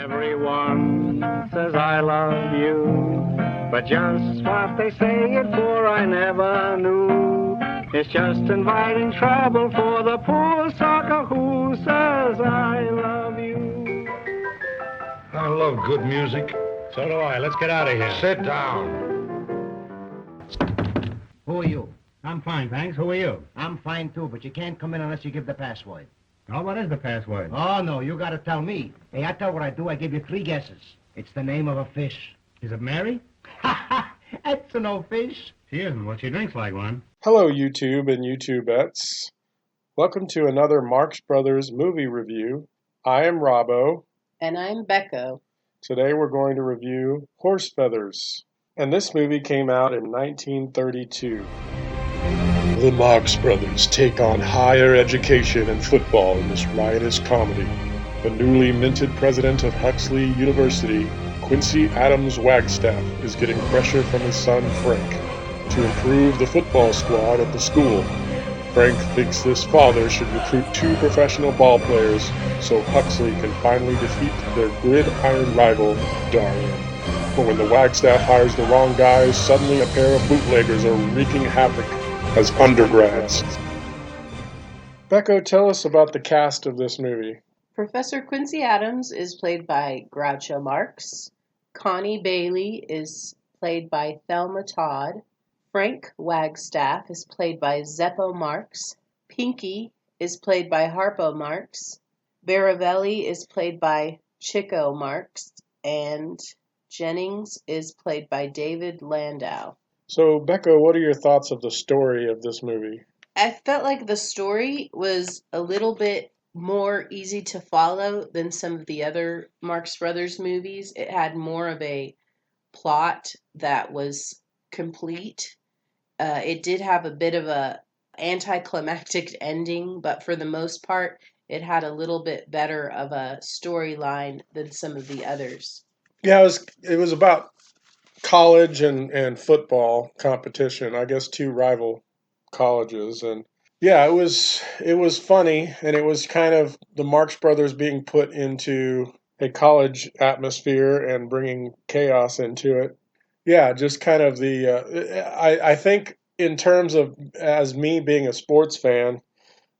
Everyone says I love you, but just what they say it for I never knew. It's just inviting trouble for the poor sucker who says I love you. I love good music. So do I. Let's get out of here. Sit down. Who are you? I'm fine, thanks. Who are you? I'm fine too, but you can't come in unless you give the password. Oh, what is the password? Oh, no, you gotta tell me. Hey, I tell what I do, I give you 3 guesses. It's the name of a fish. Is it Mary? Ha ha! That's no fish. She isn't. Well, she drinks like one. Hello, YouTube and YouTubettes. Welcome to another Marx Brothers movie review. I am Robbo. And I'm Becko. Today we're going to review Horse Feathers. And this movie came out in 1932. The Marx Brothers take on higher education and football in this riotous comedy. The newly minted president of Huxley University, Quincy Adams Wagstaff, is getting pressure from his son Frank to improve the football squad at the school. Frank thinks this father should recruit 2 professional ball players so Huxley can finally defeat their gridiron rival, Darwin. But when the Wagstaff hires the wrong guys, suddenly a pair of bootleggers are wreaking havoc as undergrads. Becko, tell us about the cast of this movie. Professor Quincy Adams is played by Groucho Marx. Connie Bailey is played by Thelma Todd. Frank Wagstaff is played by Zeppo Marx. Pinky is played by Harpo Marx. Baravelli is played by Chico Marx. And Jennings is played by David Landau. So, Becko, what are your thoughts of the story of this movie? I felt like the story was a little bit more easy to follow than some of the other Marx Brothers movies. It had more of a plot that was complete. It did have a bit of a anticlimactic ending, but for the most part, it had a little bit better of a storyline than some of the others. Yeah, it was about college and football competition. I guess 2 rival colleges, and yeah, it was funny, and it was kind of the Marx Brothers being put into a college atmosphere and bringing chaos into it. Yeah, just kind of I think in terms of, as me being a sports fan,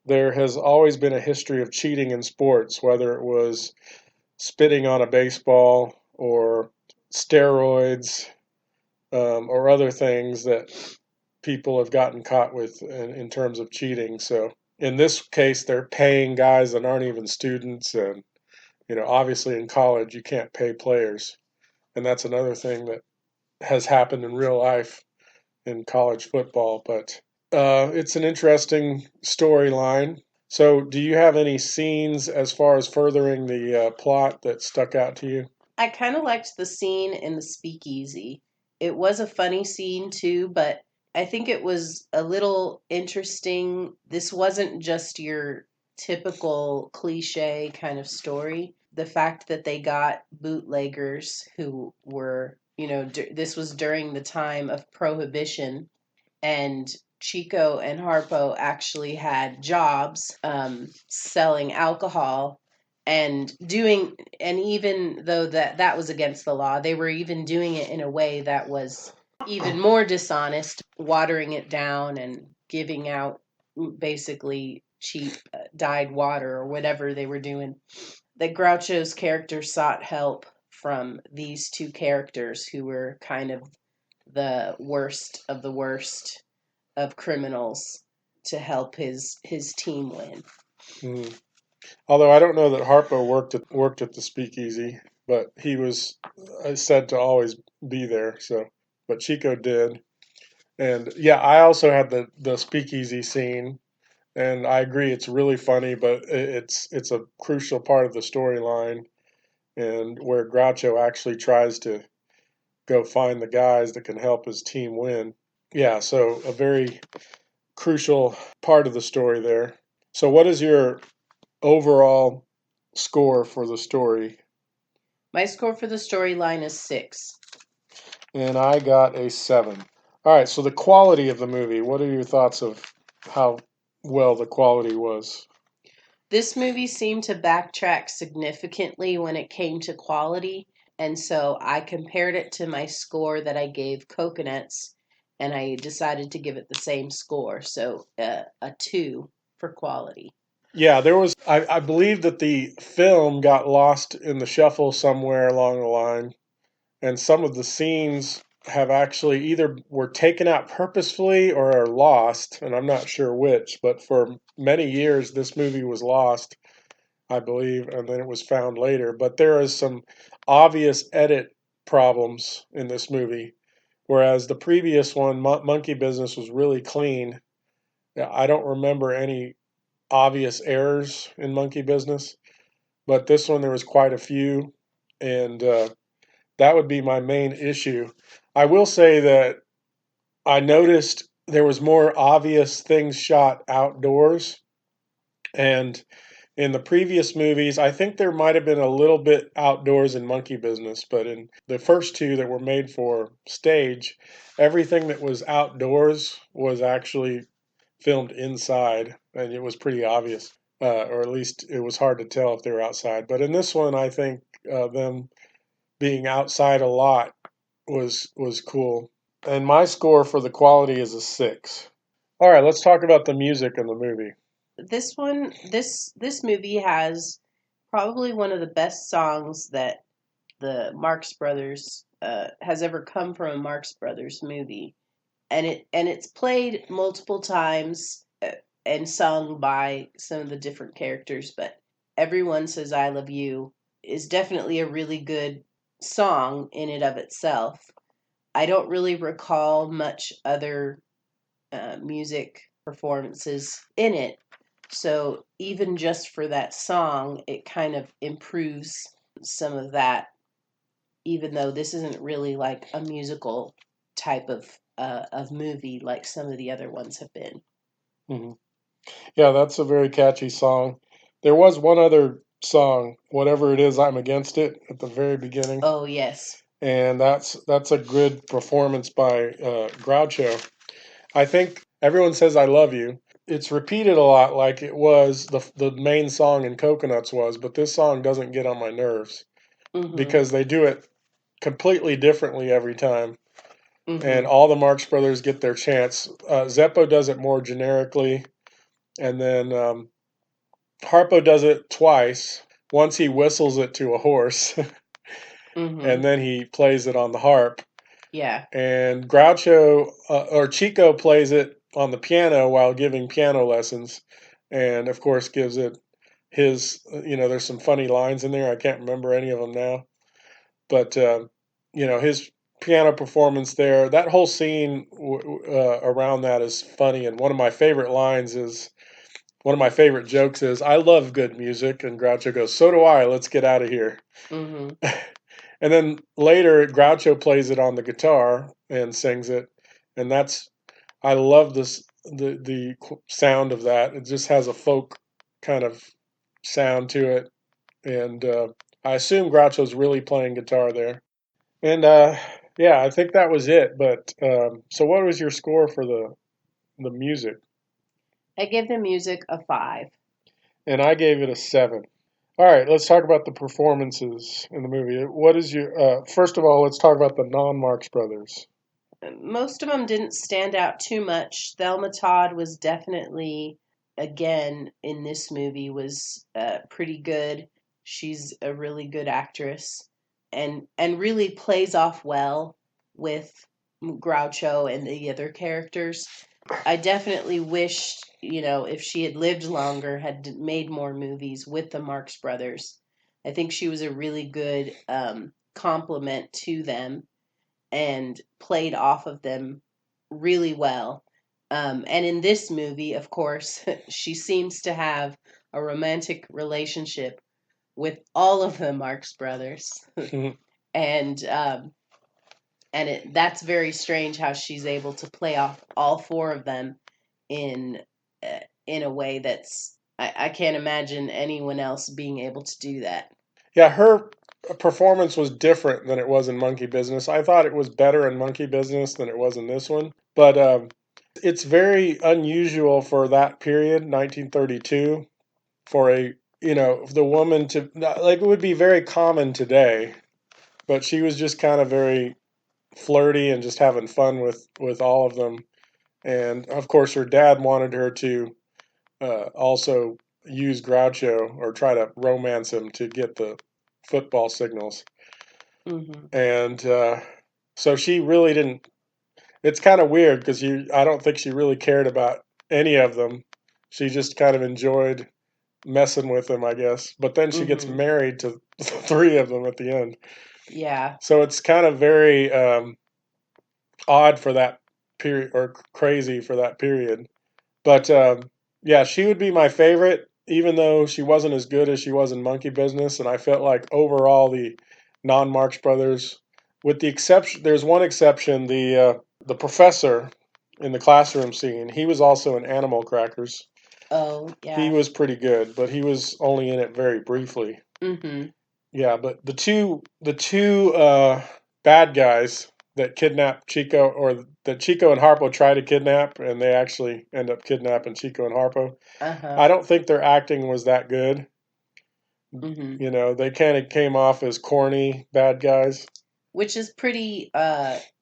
there has always been a history of cheating in sports, whether it was spitting on a baseball or steroids, or other things that people have gotten caught with in terms of cheating. So in this case, they're paying guys that aren't even students, and obviously in college you can't pay players, and that's another thing that has happened in real life in college football. But it's an interesting storyline. So, do you have any scenes as far as furthering the plot that stuck out to you? I kind of liked the scene in the speakeasy. It was a funny scene too, but I think it was a little interesting. This wasn't just your typical cliche kind of story. The fact that they got bootleggers who were, this was during the time of Prohibition, and Chico and Harpo actually had jobs selling alcohol and even though that was against the law, they were even doing it in a way that was even more dishonest, watering it down and giving out basically cheap dyed water or whatever they were doing. That Groucho's character sought help from these 2 characters who were kind of the worst of the worst of criminals to help his team win. Mm. Although I don't know that Harpo worked at the speakeasy, but he was said to always be there. So, but Chico did, and yeah, I also had the speakeasy scene, and I agree it's really funny, but it's a crucial part of the storyline, and where Groucho actually tries to go find the guys that can help his team win. Yeah, so a very crucial part of the story there. So, what is your overall score for the story? My score for the storyline is 6. And I got a 7. All right, so the quality of the movie. What are your thoughts of how well the quality was? This movie seemed to backtrack significantly when it came to quality, and so I compared it to my score that I gave Coconuts, and I decided to give it the same score, so a 2 for quality. Yeah, I believe that the film got lost in the shuffle somewhere along the line, and some of the scenes have actually either were taken out purposefully or are lost, and I'm not sure which, but for many years this movie was lost, I believe, and then it was found later. But there is some obvious edit problems in this movie, whereas the previous one, Monkey Business, was really clean. Yeah, I don't remember any obvious errors in Monkey Business, but this one there was quite a few, and that would be my main issue. I will say that I noticed there was more obvious things shot outdoors, and in the previous movies, I think there might have been a little bit outdoors in Monkey Business, but in the first two that were made for stage, everything that was outdoors was actually filmed inside, and it was pretty obvious, or at least it was hard to tell if they were outside. But in this one, I think them being outside a lot was cool. And my score for the quality is a 6. All right, let's talk about the music in the movie. This movie has probably one of the best songs that the Marx Brothers has ever come from a Marx Brothers movie, and it's played multiple times and sung by some of the different characters. But Everyone Says I Love You is definitely a really good song in and of itself. I don't really recall much other music performances in it. So even just for that song, it kind of improves some of that, even though this isn't really like a musical type of movie like some of the other ones have been. Hmm. Yeah, that's a very catchy song. There was one other song, Whatever It Is, I'm Against It, at the very beginning. Oh yes. And that's a good performance by Groucho. I think Everyone Says I Love You. It's repeated a lot like it was the main song in Coconuts was, but this song doesn't get on my nerves Mhm. because they do it completely differently every time. And Mhm. all the Marx Brothers get their chance. Zeppo does it more generically, and then Harpo does it twice. Once he whistles it to a horse, and Mhm. then he plays it on the harp. Yeah. And Groucho or Chico plays it on the piano while giving piano lessons, and of course gives it his. There's some funny lines in there. I can't remember any of them now, but his piano performance there. That whole scene around that is funny, and one of my favorite jokes is, "I love good music," and Groucho goes, "So do I. Let's get out of here." Mhm. And then later, Groucho plays it on the guitar and sings it, and I love the sound of that. It just has a folk kind of sound to it, and I assume Groucho's really playing guitar there. And yeah, I think that was it. But so, what was your score for the music? I give the music a 5. And I gave it a 7. All right, let's talk about the performances in the movie. What is your first of all? Let's talk about the non-Marx Brothers. Most of them didn't stand out too much. Thelma Todd was definitely, again, in this movie, was pretty good. She's a really good actress, and really plays off well with Groucho and the other characters. I definitely wished, if she had lived longer, had made more movies with the Marx Brothers. I think she was a really good complement to them and played off of them really well. And in this movie, of course, she seems to have a romantic relationship with all of the Marx Brothers, and that's very strange how she's able to play off all four of them in in a way that's I can't imagine anyone else being able to do that. Yeah, her performance was different than it was in Monkey Business. I thought it was better in Monkey Business than it was in this one, but it's very unusual for that period, 1932, for the woman to, like, it would be very common today, but she was just kind of very flirty and just having fun with all of them. And of course, her dad wanted her to also use Groucho or try to romance him to get the football signals. Mm-hmm. And so she really didn't. It's kind of weird because I don't think she really cared about any of them. She just kind of enjoyed messing with them, I guess. But then she gets Mm-hmm. married to three of them at the end. Yeah. So it's kind of very odd for that period, or crazy for that period. But yeah, she would be my favorite, even though she wasn't as good as she was in Monkey Business. And I felt like overall the non-Marx Brothers, with the exception, there's one exception, the professor in the classroom scene. He was also in Animal Crackers. Oh, He yeah. was pretty good, but he was only in it very briefly. Mm-hmm. Yeah, but the two bad guys that kidnap Chico, or that Chico and Harpo try to kidnap, and they actually end up kidnapping Chico and Harpo. Uh-huh. I don't think their acting was that good. Mm-hmm. They kind of came off as corny bad guys. Which is pretty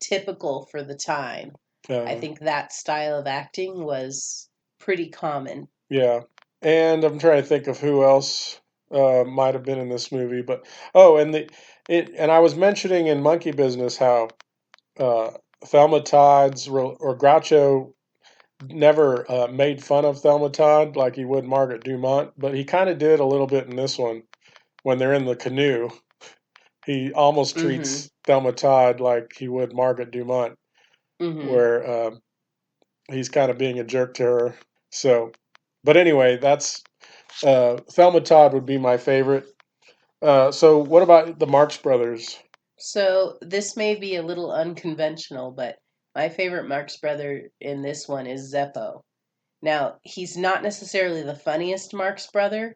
typical for the time. I Uh, think that style of acting was pretty common. yeah, and I'm trying to think of who else might have been in this movie, but oh, and I was mentioning in Monkey Business how uh, Thelma Todd's or Groucho never made fun of Thelma Todd like he would Margaret Dumont, but he kind of did a little bit in this one when they're in the canoe. He almost Mm-hmm. treats Thelma Todd like he would Margaret Dumont, Mm-hmm. where he's kind of being a jerk to her. So, but anyway, that's Thelma Todd would be my favorite. So, what about the Marx Brothers? So this may be a little unconventional, but my favorite Marx brother in this one is Zeppo. Now, he's not necessarily the funniest Marx brother,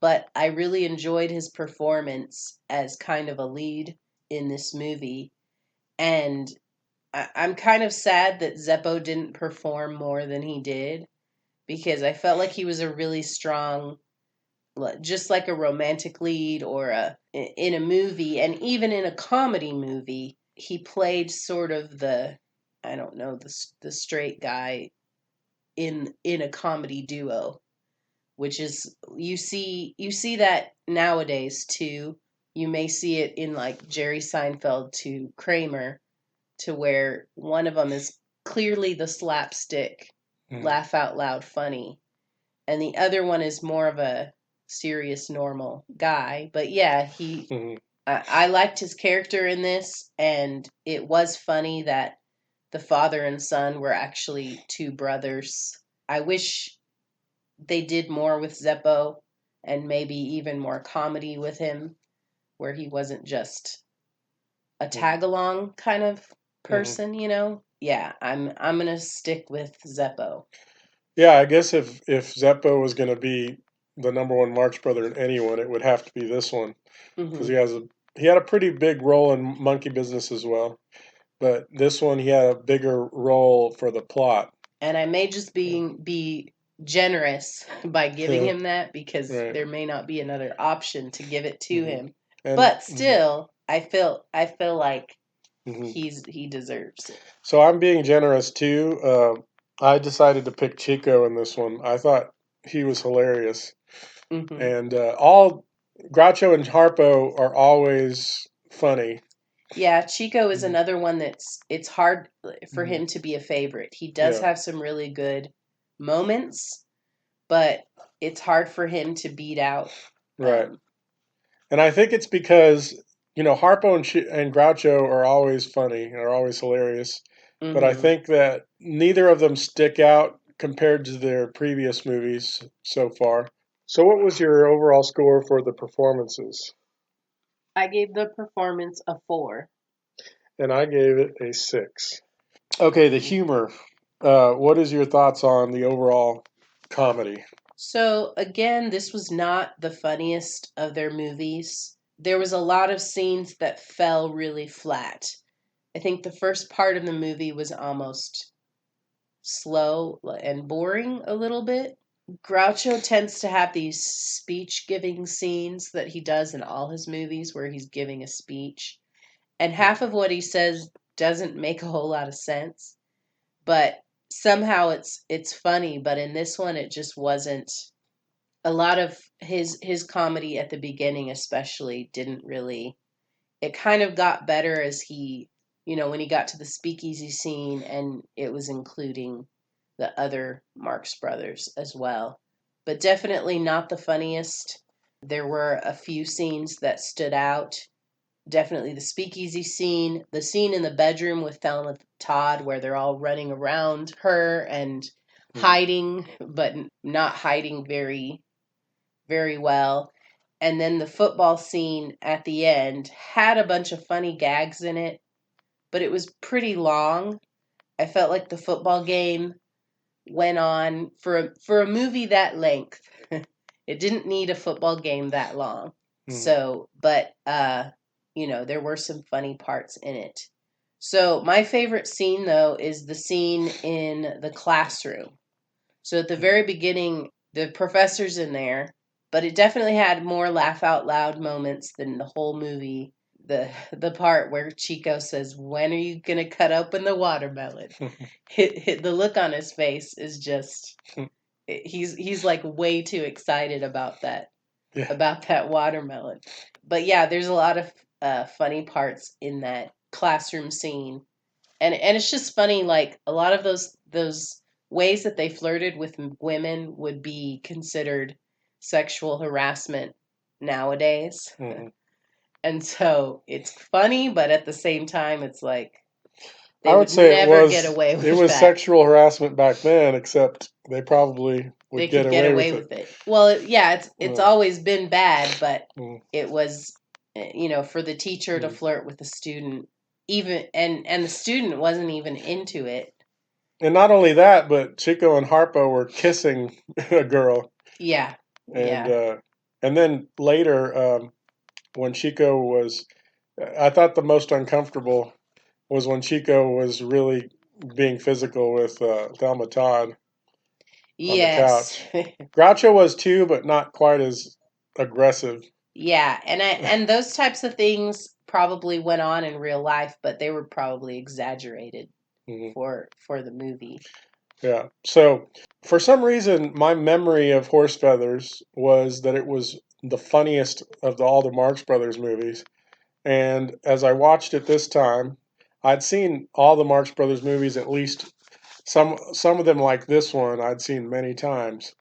but I really enjoyed his performance as kind of a lead in this movie. And I'm kind of sad that Zeppo didn't perform more than he did because I felt like he was a really strong, just like a romantic lead or in a movie, and even in a comedy movie, he played sort of the, I don't know, the straight guy in a comedy duo, which is, you see that nowadays too. You may see it in like Jerry Seinfeld to Kramer, to where one of them is clearly the slapstick, Mhm, laugh out loud funny, and the other one is more of a serious, normal guy. But yeah, mhm, I liked his character in this, and it was funny that the father and son were actually two brothers. I wish they did more with Zeppo and maybe even more comedy with him, where he wasn't just a mhm, tag along kind of mhm. person. Yeah, I'm gonna stick with Zeppo. Yeah, I guess if Zeppo was going to be the number one Marx Brother in anyone, it would have to be this one because Hmm. he had a pretty big role in Monkey Business as well. But this one, he had a bigger role for the plot. And I may just be generous by giving him that because Right. there may not be another option to give it to Hmm. him. And But still, I feel like mhm. he deserves it. So I'm being generous too. I decided to pick Chico in this one. I thought he was hilarious, Hmm. and all Groucho and Harpo are always funny. Yeah, Chico is Mhm. another one it's hard for Mhm. him to be a favorite. He does Yeah, have some really good moments, but it's hard for him to beat out. right. Um, And I think it's because Harpo and Groucho are always funny, are always hilarious. But I hmm. think that neither of them stick out compared to their previous movies so far. So, what was your overall score for the performances? I gave the performance a 4. And I gave it a 6. Okay, the humor. What is your thoughts on the overall comedy? So again, this was not the funniest of their movies. There was a lot of scenes that fell really flat. I think the first part of the movie was almost slow and boring a little bit. Groucho tends to have these speech giving scenes that he does in all his movies where he's giving a speech. And half of what he says doesn't make a whole lot of sense, but somehow it's funny, but in this one it just wasn't. A lot of his comedy at the beginning especially didn't really. It kind of got better as he, when he got to the speakeasy scene and it was including the other Marx brothers as well. But definitely not the funniest. There were a few scenes that stood out. Definitely the speakeasy scene, the scene in the bedroom with Thelma Todd, where they're all running around her and hiding, but not hiding very, very well. And then the football scene at the end had a bunch of funny gags in it, but it was pretty long. I felt like the football game went on for a movie that length. It didn't need a football game that long. So, but there were some funny parts in it. So, my favorite scene though is the scene in the classroom. So, at the very beginning, the professor's in there, but it definitely had more laugh out loud moments than the whole movie. The part where Chico says, "When are you gonna cut open the watermelon?" The look on his face is just he's like way too excited about that Yeah. about that watermelon. But yeah, there's a lot of funny parts in that classroom scene, and it's just funny. Like a lot of those ways that they flirted with women would be considered sexual harassment nowadays, and so it's funny, but at the same time, it's like they I would would say never get away it with was that. sexual harassment back then, except they probably They would get could get away away with it. with it. Well, yeah, it's Uh, always been bad, but mm, it was, for the teacher to mm. flirt with the student, even and the student wasn't even into it. And not only that, but Chico and Harpo were kissing a girl, Yeah, and yeah, uh, and then later, when Chico was, I thought the most uncomfortable was when Chico was really being physical with Thelma Todd on the yes, couch. Groucho was too, but not quite as aggressive. yeah, and those types of things probably went on in real life, but they were probably exaggerated Mhm. for the movie. Yeah. So for some reason, my memory of Horse Feathers was that it was the funniest of all the Marx Brothers movies. And as I watched it this time, I'd seen all the Marx Brothers movies, at least some of them like this one I'd seen many times.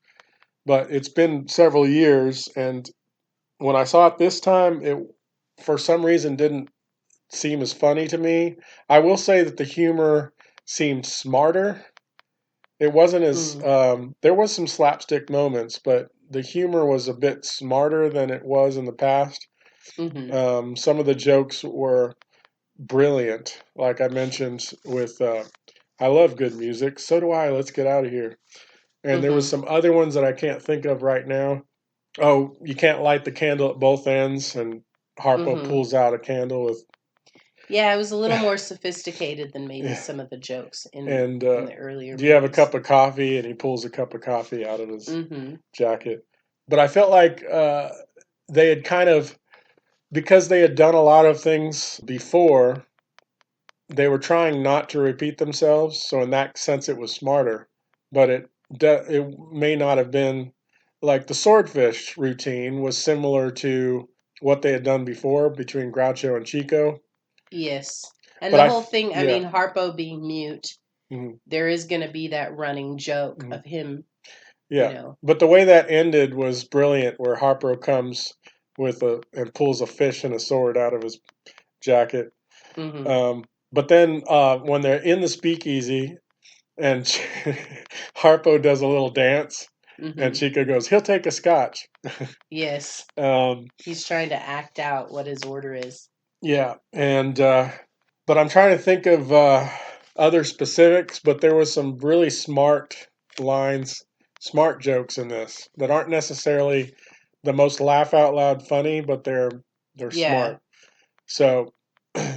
But it's been several years, and when I saw it this time, it for some reason didn't seem as funny to me. I will say that the humor seemed smarter. It wasn't as Mm, there was some slapstick moments, but the humor was a bit smarter than it was in the past. hmm Some of the jokes were brilliant, like I mentioned with I love good music. So do I. Let's get out of here. And there was hmm some other ones that I can't think of right now. Oh, you can't light the candle at both ends, and Harpo hmm pulls out a candle with Yeah, it was a little more sophisticated than maybe yeah. some of the jokes And in the earlier do you have a movies. cup of coffee? And he pulls a cup of coffee out of his Hmm jacket. But I felt like they had kind of, because they had done a lot of things before, they were trying not to repeat themselves. So in that sense, it was smarter. But it may not have been like the swordfish routine was similar to what they had done before between Groucho and Chico. Yes. And But the whole thing, I yeah, mean, Harpo being mute, mhm, there is going to be that running joke mhm, of him, you yeah. know. But the way that ended was brilliant, where Harpo comes with a and pulls a fish and a sword out of his jacket. Hmm Um, but then when they're in the speakeasy and Harpo does a little dance, and hmm Chico goes, "He'll take a scotch." Yes. Um, He's trying to act out what his order is. yeah, and but I'm trying to think of other specifics. But there was some really smart lines, smart jokes in this that aren't necessarily the most laugh out loud funny, but they're Yeah. smart. So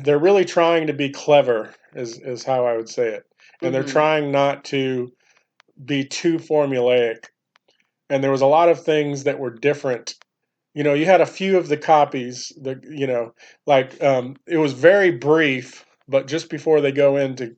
they're really trying to be clever, is how I would say it, and they're hmm trying not to be too formulaic. and there was a lot of things that were different. You had a few of the copies that, like, it was very brief, but just before they go in to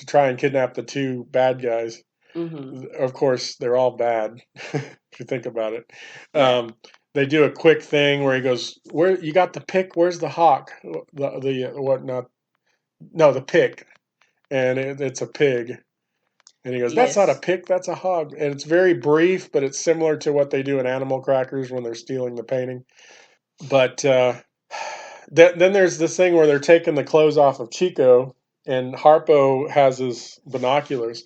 try and kidnap the two bad guys, Mm-hmm. of course, they're all bad, if you think about it. Yeah. They do a quick thing where he goes, "Where you got the pick? Where's the hawk? The what not? No, the pick." And it's a pig. And he goes, "That's not a Yes. pick, that's a hog." And it's very brief, but it's similar to what they do in Animal Crackers when they're stealing the painting. But then there's this thing where they're taking the clothes off of Chico, and Harpo has his binoculars.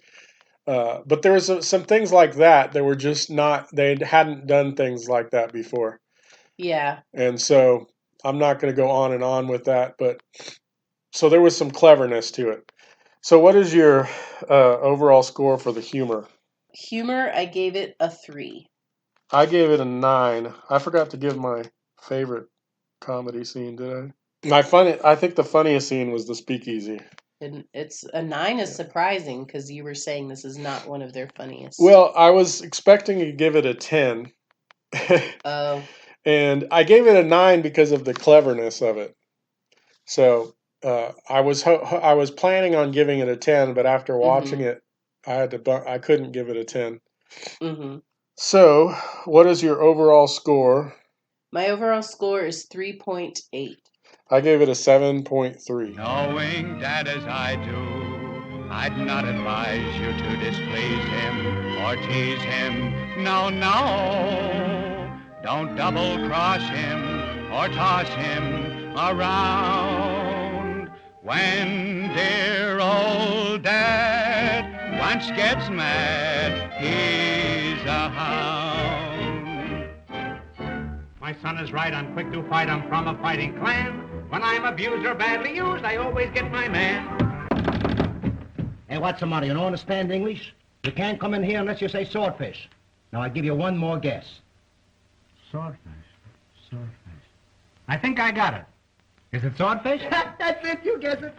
But there was some things like that that were just not, they hadn't done things like that before. Yeah. And so I'm not going to go on and on with that, but so there was some cleverness to it. So what is your overall score for the humor? Humor, I gave it a 3. I gave it a 9. I forgot to give my favorite comedy scene, did I? I think the funniest scene was the speakeasy. And it's a 9 is Yeah. surprising because you were saying this is not one of their funniest. Well, I was expecting to give it a 10. Oh. And I gave it a 9 because of the cleverness of it. So I was planning on giving it a 10, but after watching Mm-hmm. it, I couldn't give it a 10. Mm-hmm. So, what is your overall score? My overall score is 3.8. I gave it a 7.3. Knowing that as I do, I'd not advise you to displease him or tease him. No, no. Don't double cross him or toss him around. When dear old dad once gets mad, he's a hound. My son is right. I'm quick to fight. I'm from a fighting clan. When I'm abused or badly used, I always get my man. Hey, what's the matter? You don't understand English? You can't come in here unless you say swordfish. Now, I give you one more guess. Swordfish. Swordfish. I think I got it. Is it swordfish? That's it. You guess it.